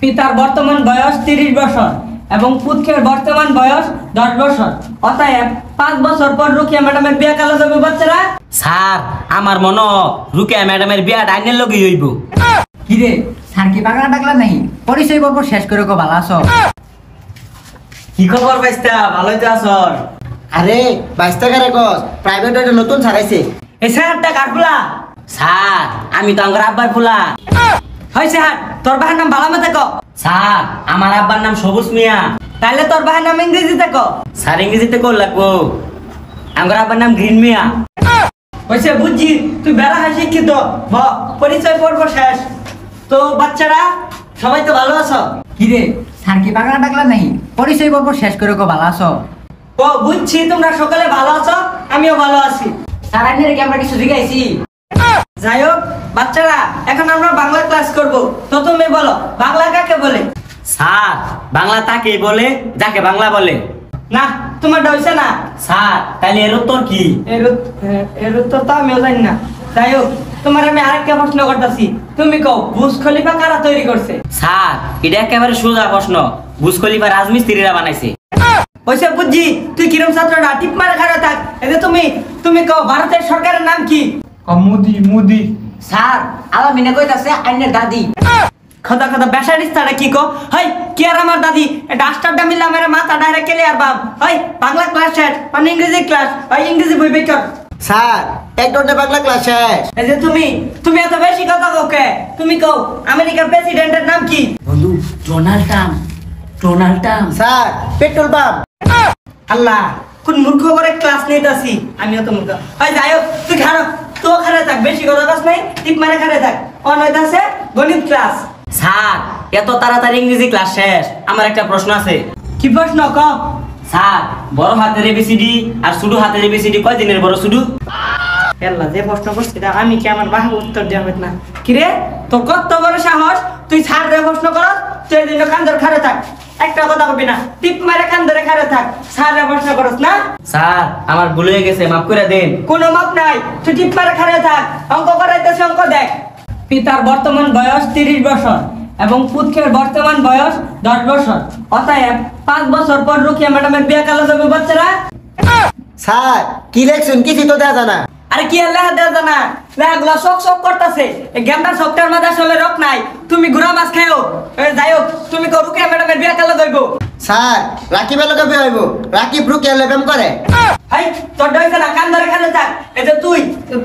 পিতার বর্তমান বয়স 30 বছর এবং পুত্রের বর্তমান বয়স 10 বছর। অতএব 5 বছর পর রুকিয়া ম্যাডামের বিয়ে কালো যাবে বাচ্চারা। স্যার আমার মনে রুকিয়া ম্যাডামের বিয়া ডাইনের লগে হইব। কি রে স্যার কি পাগলা টাকলা নাই? পরিচয় পর্ব শেষ করে কো ভালো আছো? কি খবর বাইস্তা, ভালোই তো আছর? আরে 22 টাকার কস প্রাইভেট একটা নতুন ছাড়াইছে। এই স্যারটা কার ফুলা? স্যার আমি তো আমার আব্বার ফুলা। হয় স্যার, তোর ভাইয়ের নাম ভালো মতো কও। স্যার আমার আব্বার নাম সবুজ মিয়া। তাহলে তোর ভাইয়ের নাম ইংরেজিতে কও। স্যার ইংরেজিতে কল লাগবো। আমার আব্বার নাম গ্রিন মিয়া। হয়েছে বুঝছি, তুই বেড়া হয় শিক্ষিত। পরিচয় পর্ব শেষ। তো বাচ্চারা সবাই তো ভালো আছো? কি রে স্যার কি পাগলা টাকলা নাই? পরিচয় পর্ব শেষ করে কো ভালো আছো? ও বুঝছি, তোমরা সকলে ভালো আছো, আমিও ভালো আছি। স্যার আইনের কি আমরা কিছু শিখাইছি? যাই হোক বাচ্চারা, এখন আমরা বাংলা ক্লাস করব। তো তুমি বলো, বাংলা কাকে বলে? স্যার বাংলা তাকে বলে যাকে বাংলা বলে। না, তোমারটা হয়েছে না। স্যার তাহলে এর উত্তর কি? এর উত্তর তো আমিও জানি না। যাই হোক, তোমার আমি আরেকটা প্রশ্ন করতেছি, তুমি কও বুর্জ খলিফা কারা তৈরি করছে? স্যার এটা একেবারে সোজা প্রশ্ন। বুর্জ খলিফা রাজমিস্ত্রিরা বানাইছে। হয়েছে বুঝছি, তুই কিরম ছাত্রটা টিপ মারা খারাপ থাক। এতে তুমি কও ভারতের সরকারের নাম কি? মোদি। স্যার আলামিনা কইতাছে আইনের দাদি। খদা খদা বেসারিস্তাটা কি কো? হাই কি আর আমার দাদি, এটা আস্টারটা মিললে আমার মাথা ডাইরেক্ট কেলে আর বাপ। হাই বাংলা ক্লাস শেষ, মানে ইংরেজি ক্লাস। হাই ইংরেজি বই বেকার। স্যার এক ঘন্টা বাংলা ক্লাস শেষ। এই যে তুমি এত বেশি কথা কও কে? তুমি কও আমেরিকার প্রেসিডেন্টের নাম কি? বন্ধু Donald Trump. Sir petrol pump. আল্লাহ, কোন মূর্খ করে ক্লাস নিতেছি। আমিও তো মূর্খ। হাই যাই হোক, তুই খারাপ তো খারাপ থাক, বেশি কথা কাজ নাই, টিপ মারে খারাপ থাক। অনয়ত আছে গণিত ক্লাস। স্যার এত তাড়াতাড়ি ইংরেজি ক্লাস শেষ, আমার একটা প্রশ্ন আছে। কি প্রশ্ন কও? স্যার বড় হাতের এবিসিডি আর ছোট হাতের এবিসিডি কয় দিনের বড় শুধু? আল্লাহ, যে প্রশ্ন করছি আমি কি আমার বাহু উত্তর দেওয়া না? কিরে তোর কত বড় সাহস, তুই ছাড় রে প্রশ্ন করস? তুই এই জন্য কান ধরে খারে থাক, একটা কথা কবি না, টিপ মারে কান ধরে খারে থাক। ছাড় রে প্রশ্ন করস না? স্যার আমার ভুল হয়ে গেছে, মাফ করে দেন। কোনো মাপ নাই, তুই টিপ মারে খারে থাক। অঙ্ক করাইতেছে, অঙ্ক দেখ। পিতার বর্তমান বয়স 30 বছর এবং পুত্রের বর্তমান বয়স 10 বছর। অতএব 5 বছর পর রুকিয়া ম্যাডামের বিয়ে কালো যাবে বাচ্চারা। স্যার কি লেখছেন কিছু তো দেখা জানা। আরে কি আর লেখা দেওয়া জানা, লেখাগুলো শক করতেছে। এই গেমটার সফটওয়্যার মধ্যে আসলে রক নাই। তুমি ঘুরা মাছ খাও। যাই হোক, তুমি কো রুকিয়া ম্যাডামের বিয়ে কালো যাইব? স্যার রাকিব এলাকা বিয়ে হইব। রাকিব রুকিয়া লেবেম করে। হাই তোর ডইছে না, কান ধরে খারে থাক। এই যে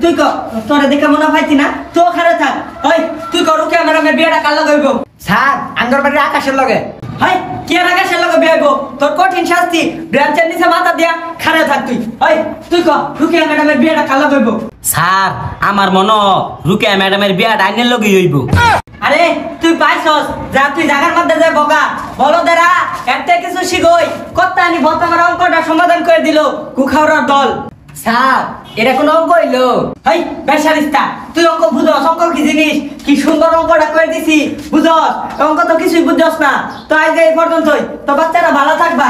তুই কো, তোরে দেখে মনে পাইতি না, তো খারে থাক। ওই তুই কো রুকিয়া ম্যাডামের বিয়েটা কালো যাইব? স্যার আঙ্গর বাড়ির আকাশের লগে। হাই কি আর আকাশের লগে বিয়ে হইব? তোর কঠিন শাস্তি, ব্রাঞ্চের নিচে মাথা দিয়া খারে থাক তুই। ওই তুই কো রুকিয়া ম্যাডামের বিয়েটা কালো যাইব? স্যার আমার মনে রুকিয়া ম্যাডামের বিয়া ডাইনের লগে হইব। আরে তুই পাইছস, যা তুই জায়গার মধ্যে যা বগা বলদেরা, একটা কিছু শিখই। কত্তানি বর্তমান অঙ্কটা সমাধান করে দিল কুখাওয়ার দল। স্যার এটা কোন অঙ্ক হইলো? হাই বেসারিস্তা, তুই অঙ্ক বুঝস? অঙ্ক কি জিনিস? কি সুন্দর অঙ্কটা করে দিছি, বুঝস? অঙ্ক তো কিছুই বুঝস না। তো আজ এই পর্যন্তই, তো বাচ্চারা ভালো থাকবা।